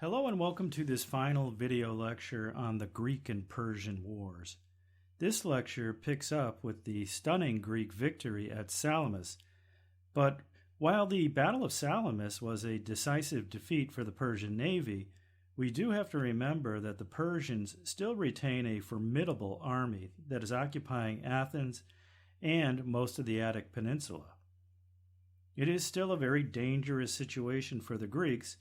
Hello and welcome to this final video lecture on the Greek and Persian Wars. This lecture picks up with the stunning Greek victory at Salamis, but while the Battle of Salamis was a decisive defeat for the Persian navy, we do have to remember that the Persians still retain a formidable army that is occupying Athens and most of the Attic Peninsula. It is still a very dangerous situation for the Greeks,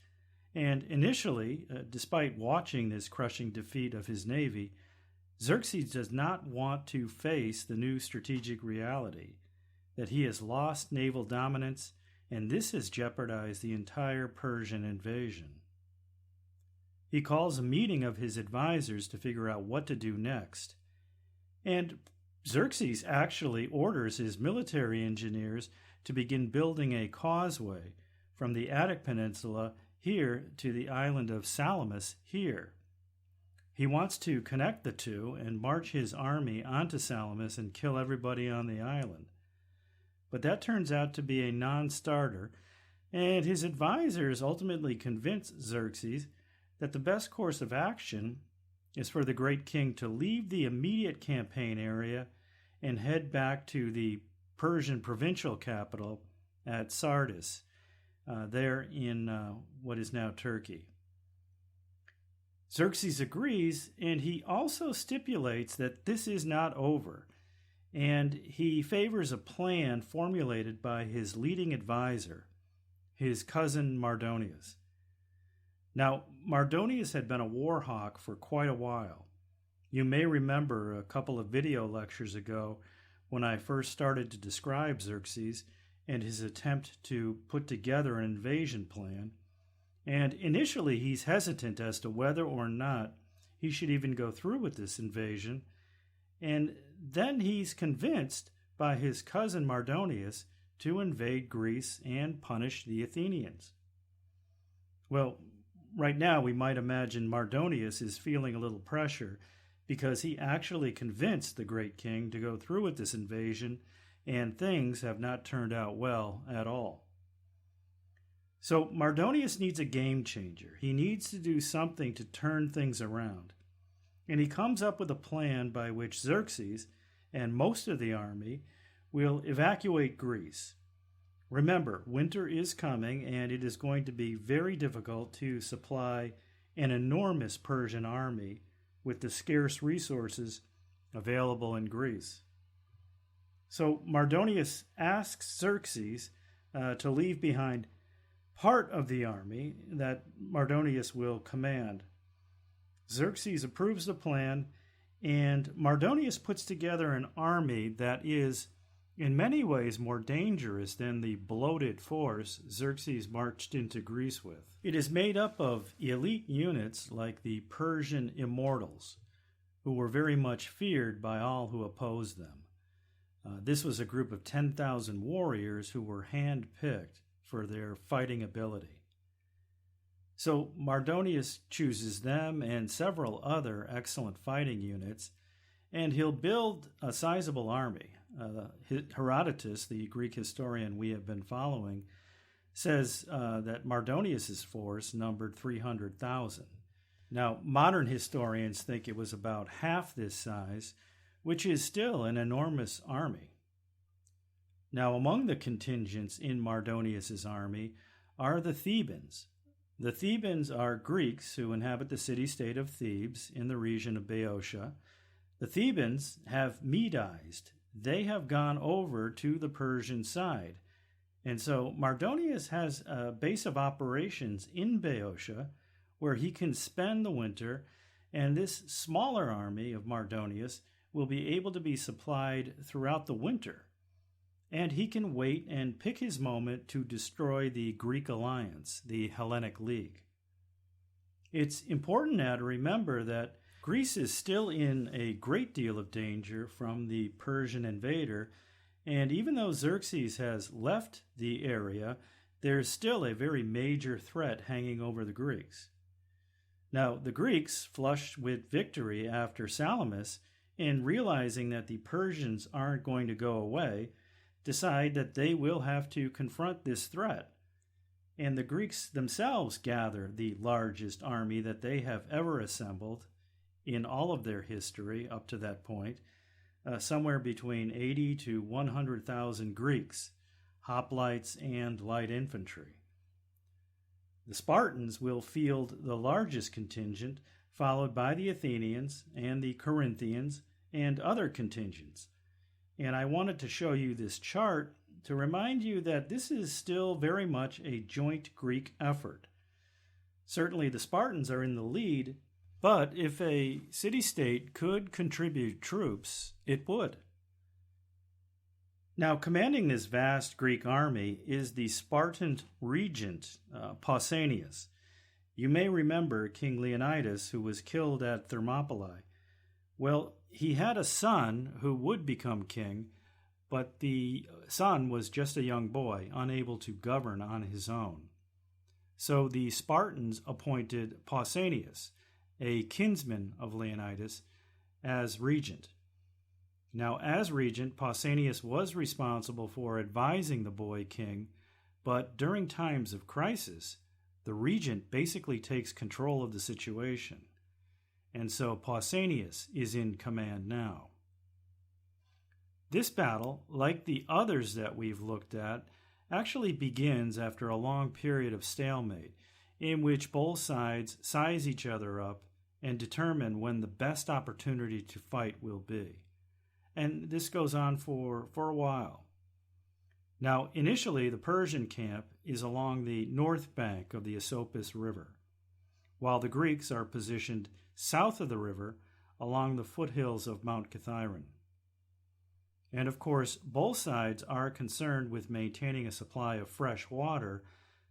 and initially, despite watching this crushing defeat of his navy, Xerxes does not want to face the new strategic reality that he has lost naval dominance, and this has jeopardized the entire Persian invasion. He calls a meeting of his advisors to figure out what to do next, and Xerxes actually orders his military engineers to begin building a causeway from the Attic Peninsula here to the island of Salamis here. He wants to connect the two and march his army onto Salamis and kill everybody on the island. But that turns out to be a non-starter, and his advisors ultimately convince Xerxes that the best course of action is for the great king to leave the immediate campaign area and head back to the Persian provincial capital at Sardis, there in what is now Turkey. Xerxes agrees, and he also stipulates that this is not over, and he favors a plan formulated by his leading advisor, his cousin Mardonius. Now, Mardonius had been a war hawk for quite a while. You may remember a couple of video lectures ago when I first started to describe Xerxes and his attempt to put together an invasion plan. And initially he's hesitant as to whether or not he should even go through with this invasion. And then he's convinced by his cousin Mardonius to invade Greece and punish the Athenians. Well, right now we might imagine Mardonius is feeling a little pressure because he actually convinced the great king to go through with this invasion, and things have not turned out well at all. So Mardonius needs a game changer. He needs to do something to turn things around. And he comes up with a plan by which Xerxes and most of the army will evacuate Greece. Remember, winter is coming, and it is going to be very difficult to supply an enormous Persian army with the scarce resources available in Greece. So Mardonius asks Xerxes to leave behind part of the army that Mardonius will command. Xerxes approves the plan, and Mardonius puts together an army that is in many ways more dangerous than the bloated force Xerxes marched into Greece with. It is made up of elite units like the Persian immortals, who were very much feared by all who opposed them. This was a group of 10,000 warriors who were hand-picked for their fighting ability. So Mardonius chooses them and several other excellent fighting units, and he'll build a sizable army. Herodotus, the Greek historian we have been following, says that Mardonius's force numbered 300,000. Now, modern historians think it was about half this size, which is still an enormous army. Now, among the contingents in Mardonius's army are the Thebans. The Thebans are Greeks who inhabit the city-state of Thebes in the region of Boeotia. The Thebans have Medized. They have gone over to the Persian side. And so Mardonius has a base of operations in Boeotia where he can spend the winter, and this smaller army of Mardonius will be able to be supplied throughout the winter. And he can wait and pick his moment to destroy the Greek alliance, the Hellenic League. It's important now to remember that Greece is still in a great deal of danger from the Persian invader, and even though Xerxes has left the area, there's still a very major threat hanging over the Greeks. Now, the Greeks, flushed with victory after Salamis, and realizing that the Persians aren't going to go away, decide that they will have to confront this threat. And the Greeks themselves gather the largest army that they have ever assembled in all of their history up to that point, somewhere between 80 to 100,000 Greeks, hoplites, and light infantry. The Spartans will field the largest contingent, followed by the Athenians and the Corinthians and other contingents. And I wanted to show you this chart to remind you that this is still very much a joint Greek effort. Certainly the Spartans are in the lead, but if a city-state could contribute troops, it would. Now, commanding this vast Greek army is the Spartan regent, Pausanias. You may remember King Leonidas, who was killed at Thermopylae. Well, he had a son who would become king, but the son was just a young boy, unable to govern on his own. So the Spartans appointed Pausanias, a kinsman of Leonidas, as regent. Now, as regent, Pausanias was responsible for advising the boy king, but during times of crisis, the regent basically takes control of the situation. And so Pausanias is in command now. This battle, like the others that we've looked at, actually begins after a long period of stalemate, in which both sides size each other up and determine when the best opportunity to fight will be. And this goes on for a while. Now, initially, the Persian camp is along the north bank of the Asopus River, while the Greeks are positioned south of the river along the foothills of Mount Kithaeron. And of course, both sides are concerned with maintaining a supply of fresh water,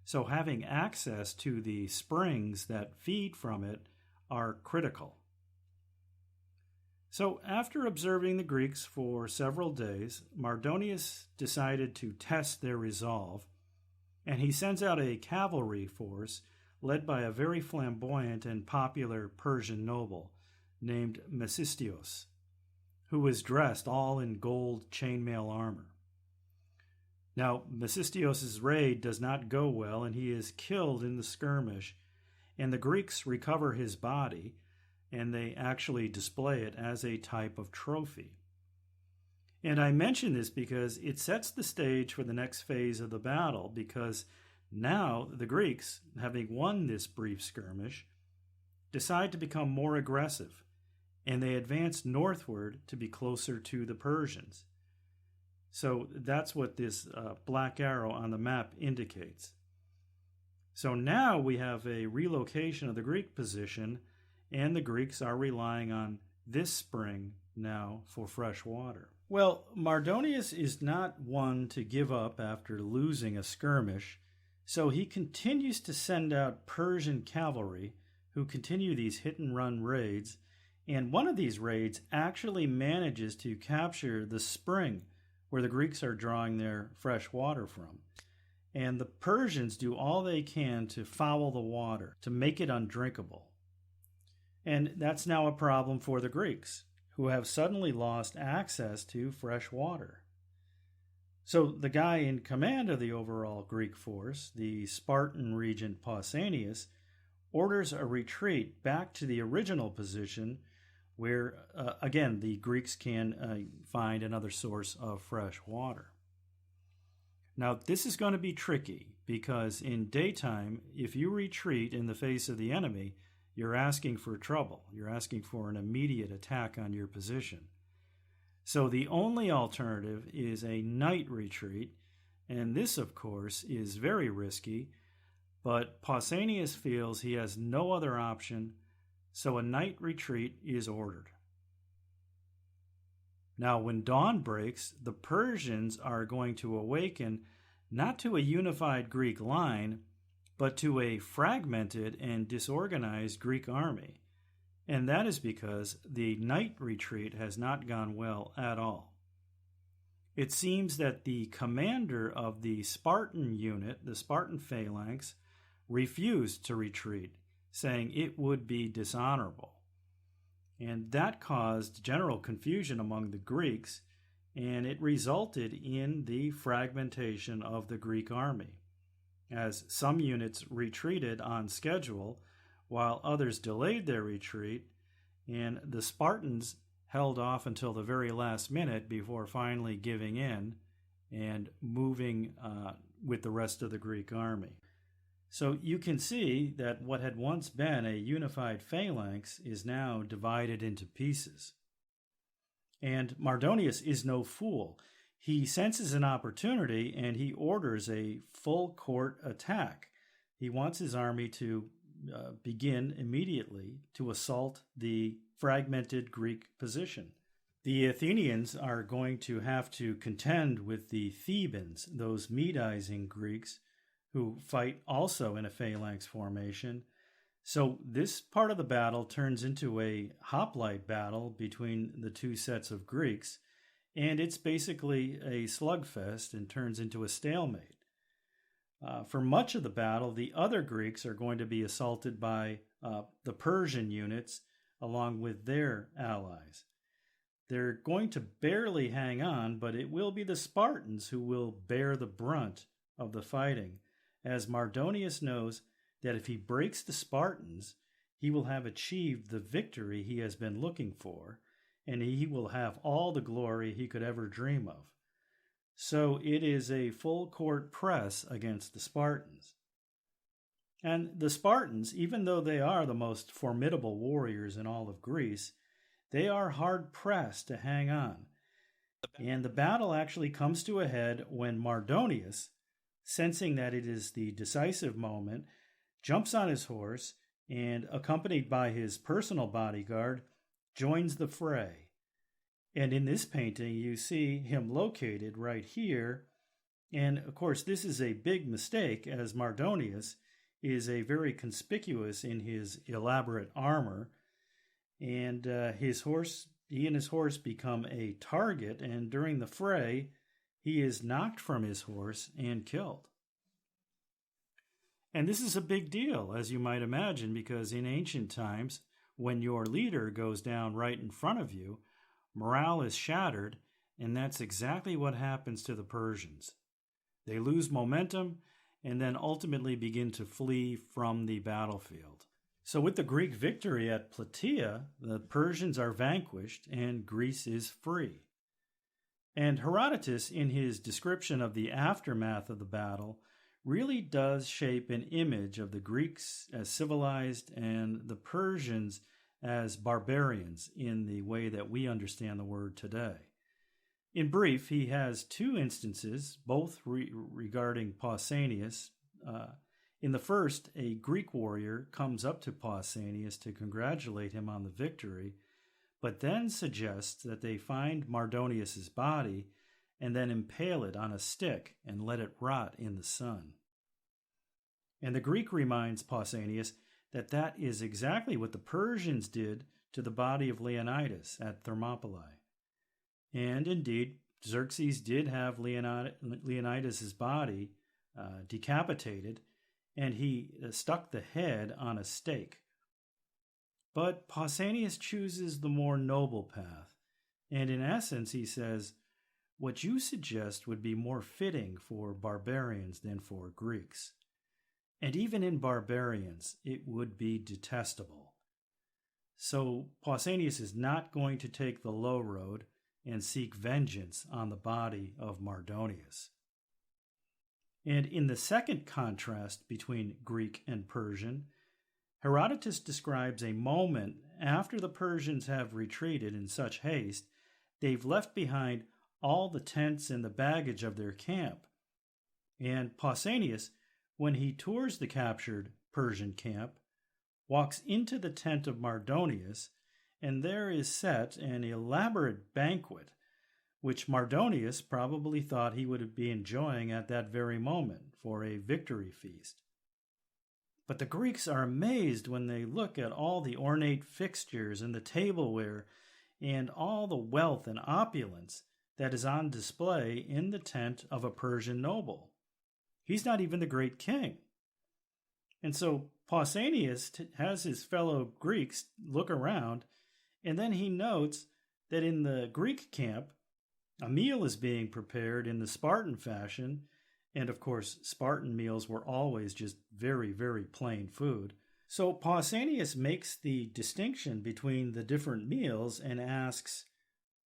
so having access to the springs that feed from it are critical. So after observing the Greeks for several days, Mardonius decided to test their resolve, and he sends out a cavalry force led by a very flamboyant and popular Persian noble named Mecistios, who was dressed all in gold chainmail armor. Now, Mecistios' raid does not go well, and he is killed in the skirmish, and the Greeks recover his body, and they actually display it as a type of trophy. And I mention this because it sets the stage for the next phase of the battle, because now the Greeks, having won this brief skirmish, decide to become more aggressive, and they advance northward to be closer to the Persians. So that's what this black arrow on the map indicates. So now we have a relocation of the Greek position, and the Greeks are relying on this spring now for fresh water. Well, Mardonius is not one to give up after losing a skirmish, so he continues to send out Persian cavalry who continue these hit-and-run raids, and one of these raids actually manages to capture the spring where the Greeks are drawing their fresh water from. And the Persians do all they can to foul the water, to make it undrinkable. And that's now a problem for the Greeks, who have suddenly lost access to fresh water. So the guy in command of the overall Greek force, the Spartan regent Pausanias, orders a retreat back to the original position where, again, the Greeks can find another source of fresh water. Now, this is going to be tricky because in daytime, if you retreat in the face of the enemy, you're asking for trouble. You're asking for an immediate attack on your position. So the only alternative is a night retreat, and this, of course, is very risky, but Pausanias feels he has no other option, so a night retreat is ordered. Now, when dawn breaks, the Persians are going to awaken not to a unified Greek line, but to a fragmented and disorganized Greek army. And that is because the night retreat has not gone well at all. It seems that the commander of the Spartan unit, the Spartan phalanx, refused to retreat, saying it would be dishonorable. And that caused general confusion among the Greeks, and it resulted in the fragmentation of the Greek army. as some units retreated on schedule while others delayed their retreat, and the Spartans held off until the very last minute before finally giving in and moving with the rest of the Greek army. So you can see that what had once been a unified phalanx is now divided into pieces. And Mardonius is no fool. He senses an opportunity and he orders a full court attack. He wants his army to begin immediately to assault the fragmented Greek position. The Athenians are going to have to contend with the Thebans, those Medizing Greeks, who fight also in a phalanx formation. So this part of the battle turns into a hoplite battle between the two sets of Greeks, and it's basically a slugfest and turns into a stalemate. For much of the battle, the other Greeks are going to be assaulted by the Persian units along with their allies. They're going to barely hang on, but it will be the Spartans who will bear the brunt of the fighting, as Mardonius knows that if he breaks the Spartans, he will have achieved the victory he has been looking for, and he will have all the glory he could ever dream of. So it is a full court press against the Spartans. And the Spartans, even though they are the most formidable warriors in all of Greece, they are hard-pressed to hang on. And the battle actually comes to a head when Mardonius, sensing that it is the decisive moment, jumps on his horse and, accompanied by his personal bodyguard, joins the fray. And in this painting, you see him located right here. And, of course, this is a big mistake, as Mardonius is very conspicuous in his elaborate armor. And he and his horse become a target, and during the fray, he is knocked from his horse and killed. And this is a big deal, as you might imagine, because in ancient times, when your leader goes down right in front of you, morale is shattered, and that's exactly what happens to the Persians. They lose momentum and then ultimately begin to flee from the battlefield. So with the Greek victory at Plataea, the Persians are vanquished and Greece is free. And Herodotus, in his description of the aftermath of the battle, really does shape an image of the Greeks as civilized and the Persians as barbarians in the way that we understand the word today. In brief, he has two instances, both regarding Pausanias. In the first, a Greek warrior comes up to Pausanias to congratulate him on the victory, but then suggests that they find Mardonius's body and then impale it on a stick and let it rot in the sun. And the Greek reminds Pausanias that that is exactly what the Persians did to the body of Leonidas at Thermopylae. And indeed, Xerxes did have Leonidas's body decapitated, and he stuck the head on a stake. But Pausanias chooses the more noble path, and in essence he says, what you suggest would be more fitting for barbarians than for Greeks. And even in barbarians, it would be detestable. So Pausanias is not going to take the low road and seek vengeance on the body of Mardonius. And in the second contrast between Greek and Persian, Herodotus describes a moment after the Persians have retreated in such haste, they've left behind all the tents and the baggage of their camp. And Pausanias, when he tours the captured Persian camp, walks into the tent of Mardonius, and there is set an elaborate banquet, which Mardonius probably thought he would be enjoying at that very moment for a victory feast. But the Greeks are amazed when they look at all the ornate fixtures and the tableware and all the wealth and opulence that is on display in the tent of a Persian noble. He's not even the great king. And so Pausanias has his fellow Greeks look around, and then he notes that in the Greek camp, a meal is being prepared in the Spartan fashion, And of course, Spartan meals were always just very, very plain food. So Pausanias makes the distinction between the different meals and asks,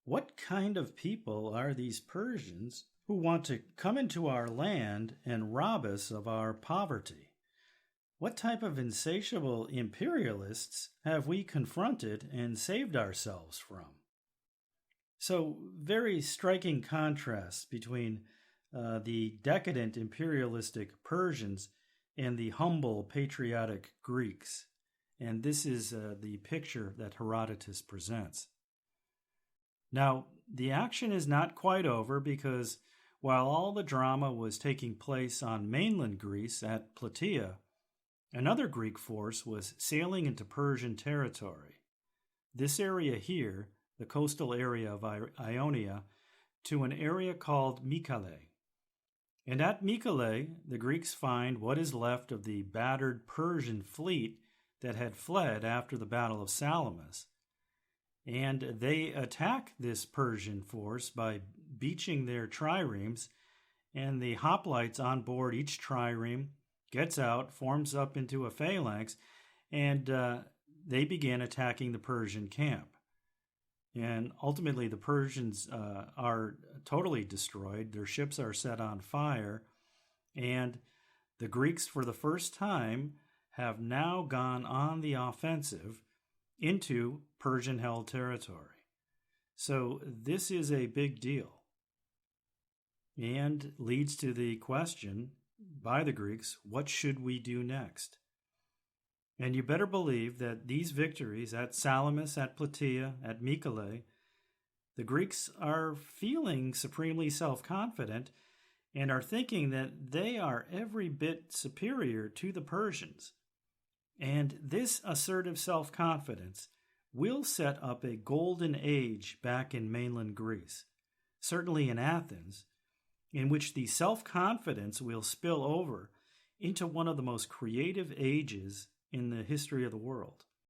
what kind of people are these Persians who want to come into our land and rob us of our poverty? What type of insatiable imperialists have we confronted and saved ourselves from? So, very striking contrast between the decadent imperialistic Persians and the humble patriotic Greeks. And this is the picture that Herodotus presents. Now, the action is not quite over because while all the drama was taking place on mainland Greece at Plataea, another Greek force was sailing into Persian territory. This area here, the coastal area of Ionia, to an area called Mycale. And at Mycale, the Greeks find what is left of the battered Persian fleet that had fled after the Battle of Salamis. And they attack this Persian force by beaching their triremes, and the hoplites on board each trireme gets out, forms up into a phalanx, and they begin attacking the Persian camp. And ultimately, the Persians are totally destroyed. Their ships are set on fire. And the Greeks, for the first time, have now gone on the offensive into Persian-held territory. So this is a big deal and leads to the question by the Greeks, what should we do next? And you better believe that these victories at Salamis, at Plataea, at Mycale, the Greeks are feeling supremely self-confident and are thinking that they are every bit superior to the Persians. And this assertive self-confidence will set up a golden age back in mainland Greece, certainly in Athens, in which the self-confidence will spill over into one of the most creative ages in the history of the world.